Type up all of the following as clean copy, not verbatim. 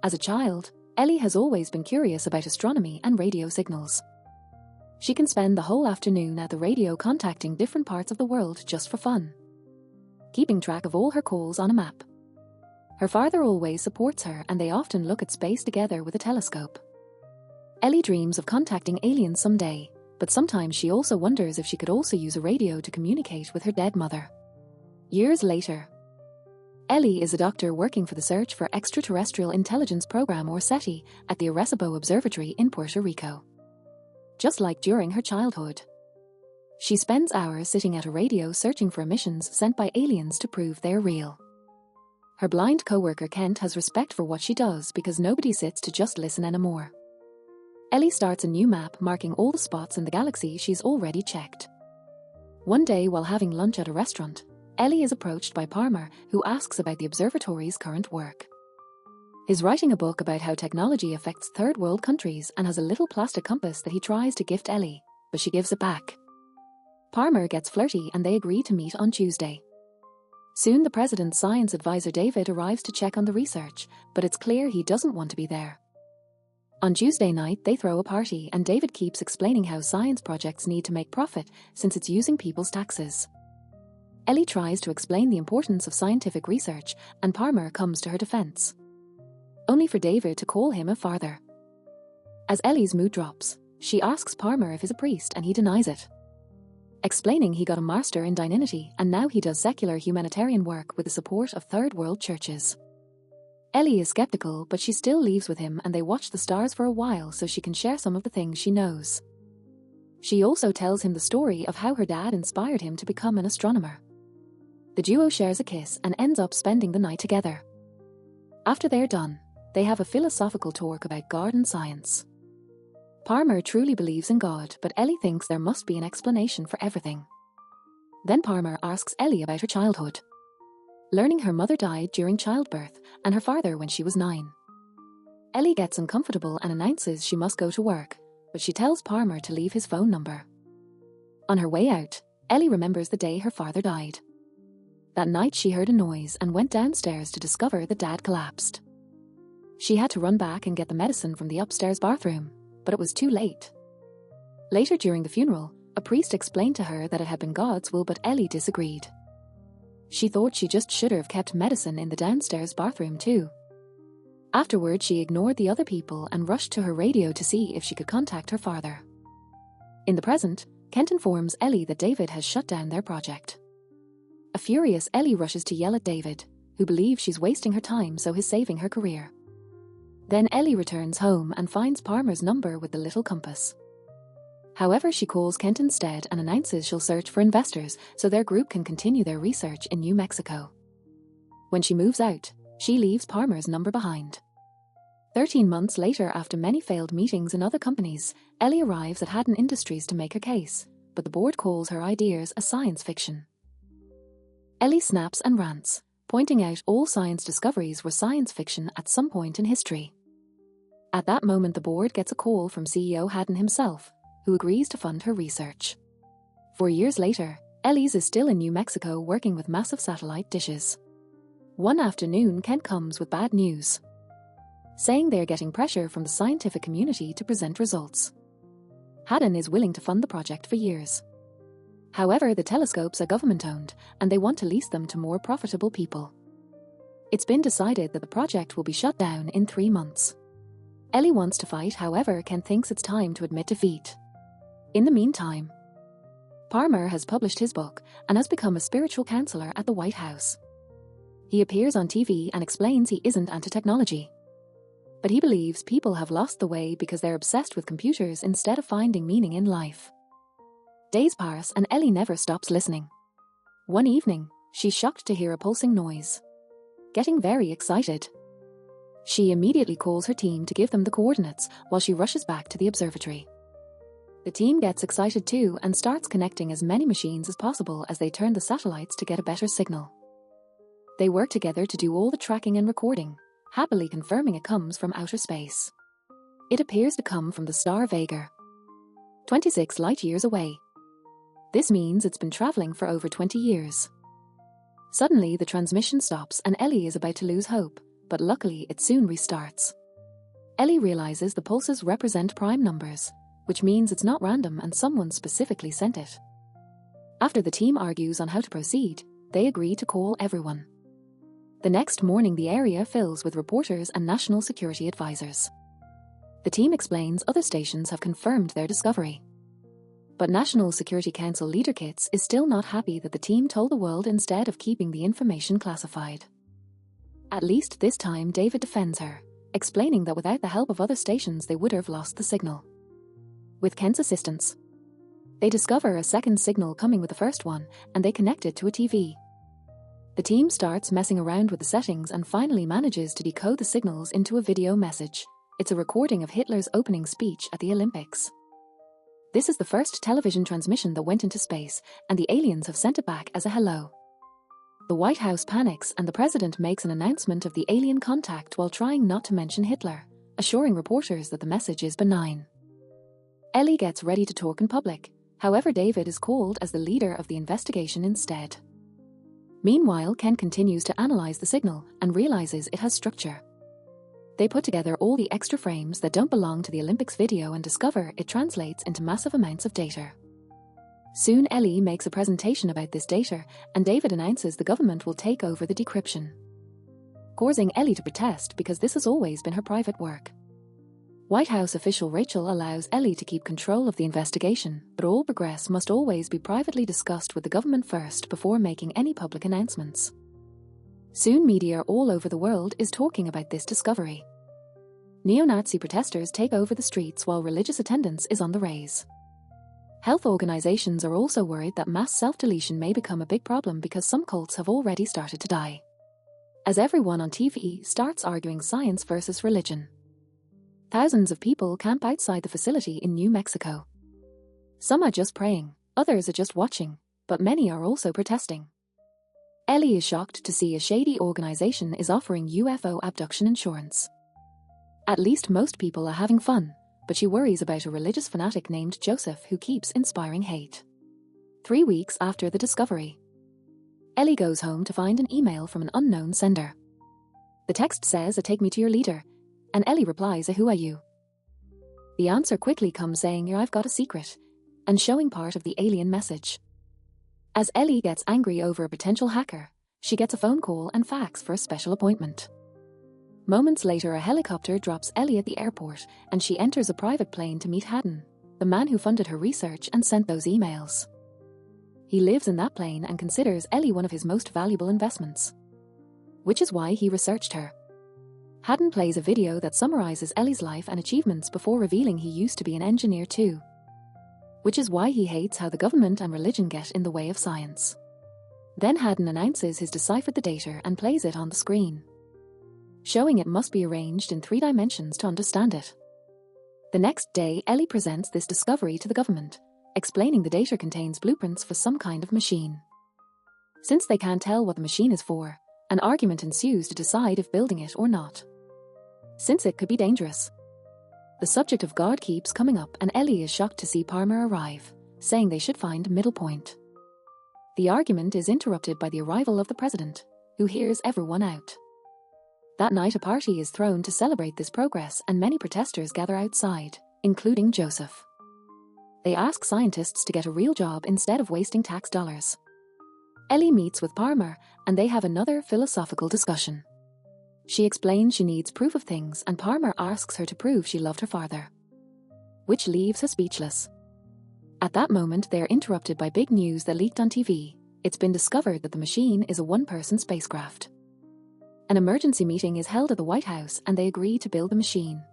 As a child, Ellie has always been curious about astronomy and radio signals. She can spend the whole afternoon at the radio contacting different parts of the world just for fun, keeping track of all her calls on a map. Her father always supports her, and they often look at space together with a telescope. Ellie dreams of contacting aliens someday, but sometimes she also wonders if she could also use a radio to communicate with her dead mother. Years later, Ellie is a doctor working for the Search for Extraterrestrial Intelligence Program, or SETI, at the Arecibo Observatory in Puerto Rico. Just like during her childhood, she spends hours sitting at a radio searching for emissions sent by aliens to prove they're real. Her blind co-worker Kent has respect for what she does because nobody sits to just listen anymore. Ellie starts a new map marking all the spots in the galaxy she's already checked. One day, while having lunch at a restaurant, Ellie is approached by Palmer, who asks about the observatory's current work. He's writing a book about how technology affects third world countries and has a little plastic compass that he tries to gift Ellie, but she gives it back. Palmer gets flirty and they agree to meet on Tuesday. Soon the president's science advisor David arrives to check on the research, but it's clear he doesn't want to be there. On Tuesday night, they throw a party and David keeps explaining how science projects need to make profit since it's using people's taxes. Ellie tries to explain the importance of scientific research and Palmer comes to her defense, only for David to call him a father. As Ellie's mood drops, she asks Palmer if he's a priest and he denies it, explaining he got a master in divinity and now he does secular humanitarian work with the support of third world churches. Ellie is skeptical, but she still leaves with him and they watch the stars for a while so she can share some of the things she knows. She also tells him the story of how her dad inspired him to become an astronomer. The duo shares a kiss and ends up spending the night together. After they're done, they have a philosophical talk about God and science. Palmer truly believes in God, but Ellie thinks there must be an explanation for everything. Then Palmer asks Ellie about her childhood, learning her mother died during childbirth and her father when she was 9. Ellie gets uncomfortable and announces she must go to work, but she tells Palmer to leave his phone number. On her way out, Ellie remembers the day her father died. That night she heard a noise and went downstairs to discover that Dad collapsed. She had to run back and get the medicine from the upstairs bathroom, but it was too late. Later during the funeral, a priest explained to her that it had been God's will, but Ellie disagreed. She thought she just should have kept medicine in the downstairs bathroom too. Afterward, she ignored the other people and rushed to her radio to see if she could contact her father. In the present, Kent informs Ellie that David has shut down their project. A furious Ellie rushes to yell at David, who believes she's wasting her time so he's saving her career. Then Ellie returns home and finds Palmer's number with the little compass. However, she calls Kent instead and announces she'll search for investors so their group can continue their research in New Mexico. When she moves out, she leaves Palmer's number behind. 13 months later, after many failed meetings in other companies, Ellie arrives at Haddon Industries to make her case, but the board calls her ideas a science fiction. Ellie snaps and rants, pointing out all science discoveries were science fiction at some point in history. At that moment, the board gets a call from CEO Haddon himself, who agrees to fund her research. 4 years later, Ellie's is still in New Mexico working with massive satellite dishes. One afternoon, Kent comes with bad news, saying they're getting pressure from the scientific community to present results. Haddon is willing to fund the project for years. However, the telescopes are government-owned, and they want to lease them to more profitable people. It's been decided that the project will be shut down in 3 months. Ellie wants to fight, however, Kent thinks it's time to admit defeat. In the meantime, Palmer has published his book and has become a spiritual counselor at the White House. He appears on TV and explains he isn't anti-technology, but he believes people have lost the way because they're obsessed with computers instead of finding meaning in life. Days pass and Ellie never stops listening. One evening, she's shocked to hear a pulsing noise. Getting very excited, she immediately calls her team to give them the coordinates while she rushes back to the observatory. The team gets excited too and starts connecting as many machines as possible as they turn the satellites to get a better signal. They work together to do all the tracking and recording, happily confirming it comes from outer space. It appears to come from the star Vega, 26 light-years away. This means it's been traveling for over 20 years. Suddenly, the transmission stops and Ellie is about to lose hope, but luckily it soon restarts. Ellie realizes the pulses represent prime numbers, which means it's not random and someone specifically sent it. After the team argues on how to proceed, they agree to call everyone. The next morning the area fills with reporters and national security advisors. The team explains other stations have confirmed their discovery. But National Security Council leader Kitts is still not happy that the team told the world instead of keeping the information classified. At least this time David defends her, explaining that without the help of other stations they would have lost the signal. With Kent's assistance, they discover a second signal coming with the first one, and they connect it to a TV. The team starts messing around with the settings and finally manages to decode the signals into a video message. It's a recording of Hitler's opening speech at the Olympics. This is the first television transmission that went into space, and the aliens have sent it back as a hello. The White House panics and the president makes an announcement of the alien contact while trying not to mention Hitler, assuring reporters that the message is benign. Ellie gets ready to talk in public, however David is called as the leader of the investigation instead. Meanwhile, Ken continues to analyze the signal and realizes it has structure. They put together all the extra frames that don't belong to the Olympics video and discover it translates into massive amounts of data. Soon Ellie makes a presentation about this data, and David announces the government will take over the decryption, causing Ellie to protest because this has always been her private work. White House official Rachel allows Ellie to keep control of the investigation, but all progress must always be privately discussed with the government first before making any public announcements. Soon media all over the world is talking about this discovery. Neo-Nazi protesters take over the streets while religious attendance is on the rise. Health organizations are also worried that mass self-deletion may become a big problem because some cults have already started to die. As everyone on TV starts arguing science versus religion. Thousands of people camp outside the facility in New Mexico. Some are just praying, others are just watching, but many are also protesting. Ellie is shocked to see a shady organization is offering UFO abduction insurance. At least most people are having fun, but she worries about a religious fanatic named Joseph who keeps inspiring hate. 3 weeks after the discovery, Ellie goes home to find an email from an unknown sender. The text says, "Take me to your leader," and Ellie replies, "Who are you?" The answer quickly comes saying, "I've got a secret," and showing part of the alien message. As Ellie gets angry over a potential hacker, she gets a phone call and fax for a special appointment. Moments later, a helicopter drops Ellie at the airport, and she enters a private plane to meet Haddon, the man who funded her research and sent those emails. He lives in that plane and considers Ellie one of his most valuable investments, which is why he researched her. Haddon plays a video that summarizes Ellie's life and achievements before revealing he used to be an engineer too, which is why he hates how the government and religion get in the way of science. Then Haddon announces he's deciphered the data and plays it on the screen, showing it must be arranged in 3 dimensions to understand it. The next day, Ellie presents this discovery to the government, explaining the data contains blueprints for some kind of machine. Since they can't tell what the machine is for, an argument ensues to decide if building it or not, since it could be dangerous. The subject of God keeps coming up, and Ellie is shocked to see Palmer arrive, saying they should find a middle point. The argument is interrupted by the arrival of the president, who hears everyone out. That night a party is thrown to celebrate this progress, and many protesters gather outside, including Joseph. They ask scientists to get a real job instead of wasting tax dollars. Ellie meets with Palmer, and they have another philosophical discussion. She explains she needs proof of things, and Palmer asks her to prove she loved her father, which leaves her speechless. At that moment they are interrupted by big news that leaked on TV. It's been discovered that the machine is a one-person spacecraft. An emergency meeting is held at the White House, and they agree to build the machine.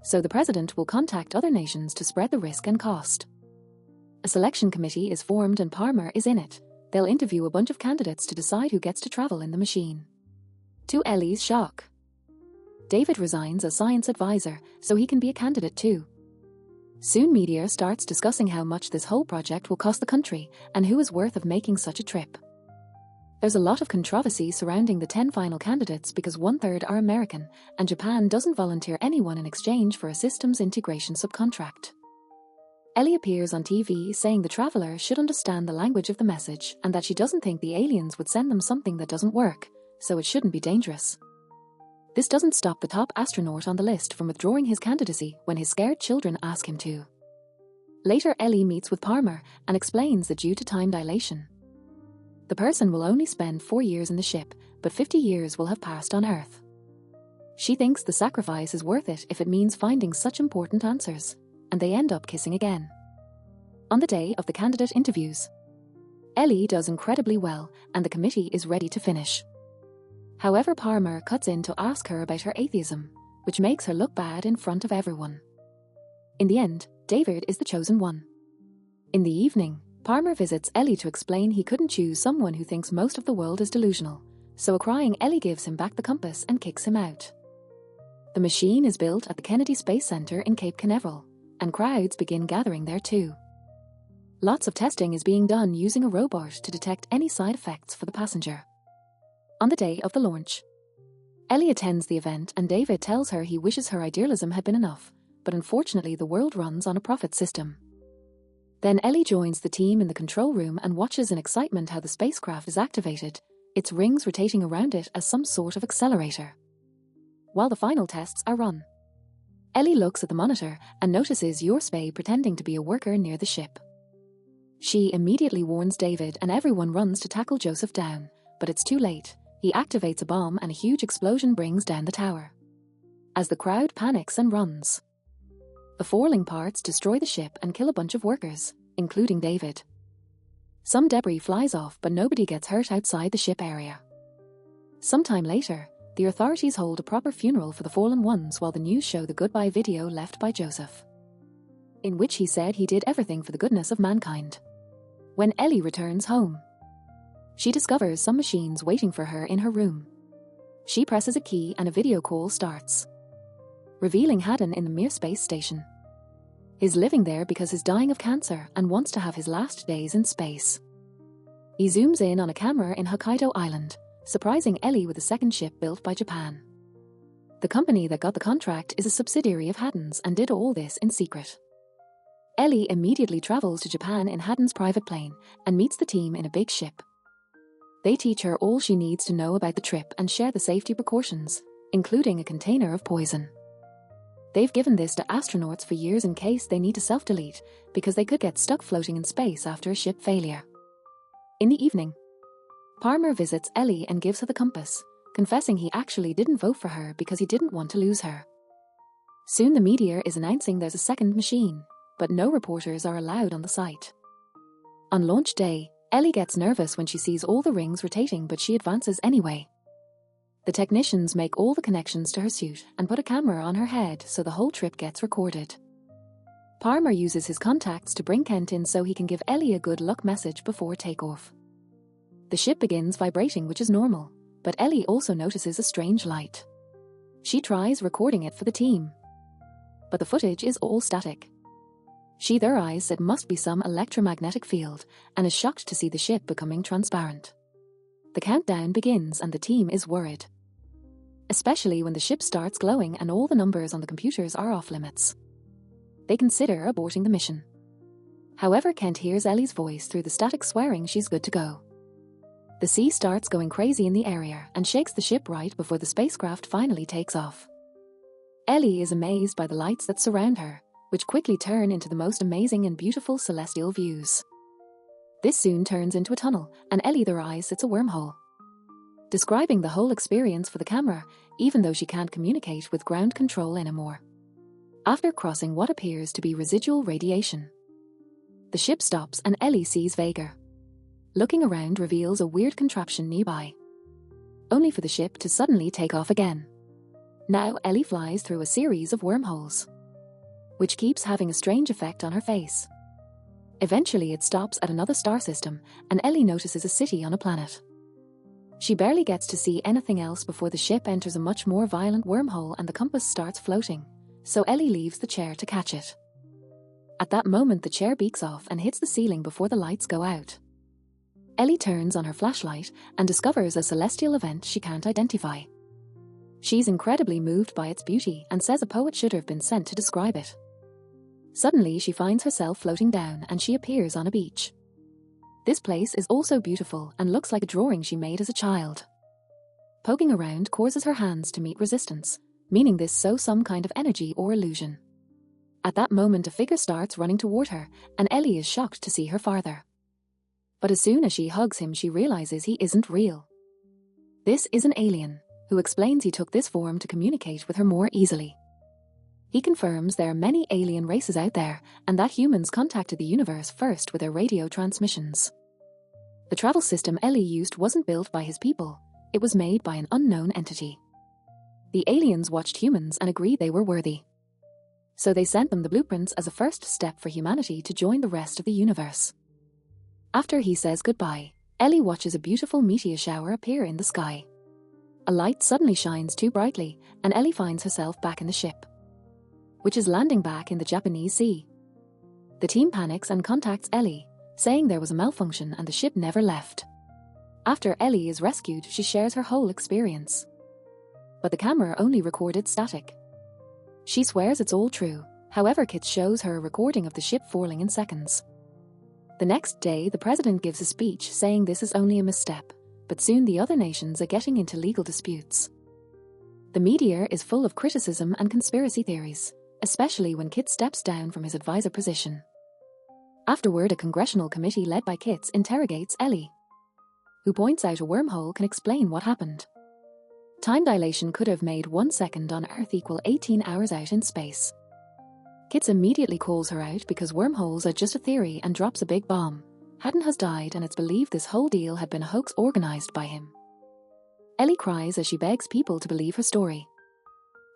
So the president will contact other nations to spread the risk and cost. A selection committee is formed and Palmer is in it. They'll interview a bunch of candidates to decide who gets to travel in the machine. To Ellie's shock, David resigns as science advisor so he can be a candidate too. Soon media starts discussing how much this whole project will cost the country and who is worth of making such a trip. There's a lot of controversy surrounding the 10 final candidates because 1/3 are American, and Japan doesn't volunteer anyone in exchange for a systems integration subcontract. Ellie appears on TV saying the traveler should understand the language of the message and that she doesn't think the aliens would send them something that doesn't work, so it shouldn't be dangerous. This doesn't stop the top astronaut on the list from withdrawing his candidacy when his scared children ask him to. Later, Ellie meets with Palmer and explains that due to time dilation, the person will only spend 4 years in the ship, but 50 years will have passed on Earth. She thinks the sacrifice is worth it if it means finding such important answers, and they end up kissing again. On the day of the candidate interviews, Ellie does incredibly well, and the committee is ready to finish. However, Palmer cuts in to ask her about her atheism, which makes her look bad in front of everyone. In the end, David is the chosen one. In the evening, Palmer visits Ellie to explain he couldn't choose someone who thinks most of the world is delusional, so a crying Ellie gives him back the compass and kicks him out. The machine is built at the Kennedy Space Center in Cape Canaveral, and crowds begin gathering there too. Lots of testing is being done using a robot to detect any side effects for the passenger. On the day of the launch, Ellie attends the event and David tells her he wishes her idealism had been enough, but unfortunately the world runs on a profit system. Then Ellie joins the team in the control room and watches in excitement how the spacecraft is activated, its rings rotating around it as some sort of accelerator. While the final tests are run, Ellie looks at the monitor and notices Yorspe pretending to be a worker near the ship. She immediately warns David and everyone runs to tackle Joseph down, but it's too late. He activates a bomb and a huge explosion brings down the tower. As the crowd panics and runs, the falling parts destroy the ship and kill a bunch of workers, including David. Some debris flies off, but nobody gets hurt outside the ship area. Sometime later, the authorities hold a proper funeral for the fallen ones while the news show the goodbye video left by Joseph, in which he said he did everything for the goodness of mankind. When Ellie returns home, she discovers some machines waiting for her in her room. She presses a key and a video call starts, revealing Haddon in the Mir space station. He's living there because he's dying of cancer and wants to have his last days in space. He zooms in on a camera in Hokkaido Island, surprising Ellie with a second ship built by Japan. The company that got the contract is a subsidiary of Haddon's and did all this in secret. Ellie immediately travels to Japan in Haddon's private plane and meets the team in a big ship. They teach her all she needs to know about the trip and share the safety precautions, including a container of poison. They've given this to astronauts for years in case they need to self-delete, because they could get stuck floating in space after a ship failure. In the evening, Palmer visits Ellie and gives her the compass, confessing he actually didn't vote for her because he didn't want to lose her. Soon the media is announcing there's a second machine, but no reporters are allowed on the site. On launch day, Ellie gets nervous when she sees all the rings rotating, but she advances anyway. The technicians make all the connections to her suit and put a camera on her head so the whole trip gets recorded. Palmer uses his contacts to bring Kent in so he can give Ellie a good luck message before takeoff. The ship begins vibrating, which is normal, but Ellie also notices a strange light. She tries recording it for the team, but the footage is all static. She theorizes it must be some electromagnetic field and is shocked to see the ship becoming transparent. The countdown begins and the team is worried, especially when the ship starts glowing and all the numbers on the computers are off limits. They consider aborting the mission. However, Kent hears Ellie's voice through the static swearing she's good to go. The sea starts going crazy in the area and shakes the ship right before the spacecraft finally takes off. Ellie is amazed by the lights that surround her, which quickly turn into the most amazing and beautiful celestial views. This soon turns into a tunnel, and Ellie theorizes it's a wormhole, describing the whole experience for the camera, even though she can't communicate with ground control anymore. After crossing what appears to be residual radiation, the ship stops and Ellie sees Vega. Looking around reveals a weird contraption nearby, only for the ship to suddenly take off again. Now Ellie flies through a series of wormholes, which keeps having a strange effect on her face. Eventually it stops at another star system, and Ellie notices a city on a planet. She barely gets to see anything else before the ship enters a much more violent wormhole and the compass starts floating, so Ellie leaves the chair to catch it. At that moment the chair beaks off and hits the ceiling before the lights go out. Ellie turns on her flashlight and discovers a celestial event she can't identify. She's incredibly moved by its beauty and says a poet should have been sent to describe it. Suddenly she finds herself floating down and she appears on a beach. This place is also beautiful and looks like a drawing she made as a child. Poking around causes her hands to meet resistance, meaning this so some kind of energy or illusion. At that moment a figure starts running toward her, and Ellie is shocked to see her farther. But as soon as she hugs him she realizes he isn't real. This is an alien, who explains he took this form to communicate with her more easily. He confirms there are many alien races out there, and that humans contacted the universe first with their radio transmissions. The travel system Ellie used wasn't built by his people, it was made by an unknown entity. The aliens watched humans and agreed they were worthy. So they sent them the blueprints as a first step for humanity to join the rest of the universe. After he says goodbye, Ellie watches a beautiful meteor shower appear in the sky. A light suddenly shines too brightly, and Ellie finds herself back in the ship, which is landing back in the Japanese Sea. The team panics and contacts Ellie, saying there was a malfunction and the ship never left. After Ellie is rescued, she shares her whole experience. But the camera only recorded static. She swears it's all true, however Kit shows her a recording of the ship falling in seconds. The next day, the president gives a speech saying this is only a misstep, but soon the other nations are getting into legal disputes. The meteor is full of criticism and conspiracy theories, especially when Kit steps down from his advisor position. Afterward, a congressional committee led by Kit interrogates Ellie, who points out a wormhole can explain what happened. Time dilation could have made 1 second on Earth equal 18 hours out in space. Kit immediately calls her out because wormholes are just a theory and drops a big bomb. Haddon has died and it's believed this whole deal had been a hoax organized by him. Ellie cries as she begs people to believe her story,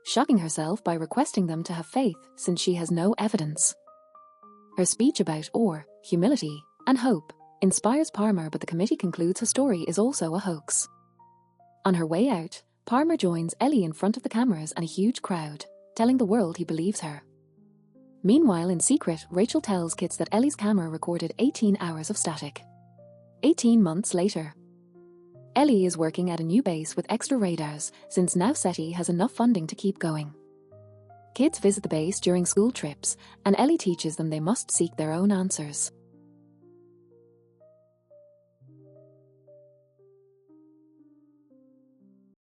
shocking herself by requesting them to have faith since she has no evidence. Her speech about awe, humility, and hope inspires Palmer, but the committee concludes her story is also a hoax. On her way out, Palmer joins Ellie in front of the cameras and a huge crowd, telling the world he believes her. Meanwhile, in secret, Rachel tells Kit that Ellie's camera recorded 18 hours of static. 18 months later, Ellie is working at a new base with extra radars, since now SETI has enough funding to keep going. Kids visit the base during school trips, and Ellie teaches them they must seek their own answers.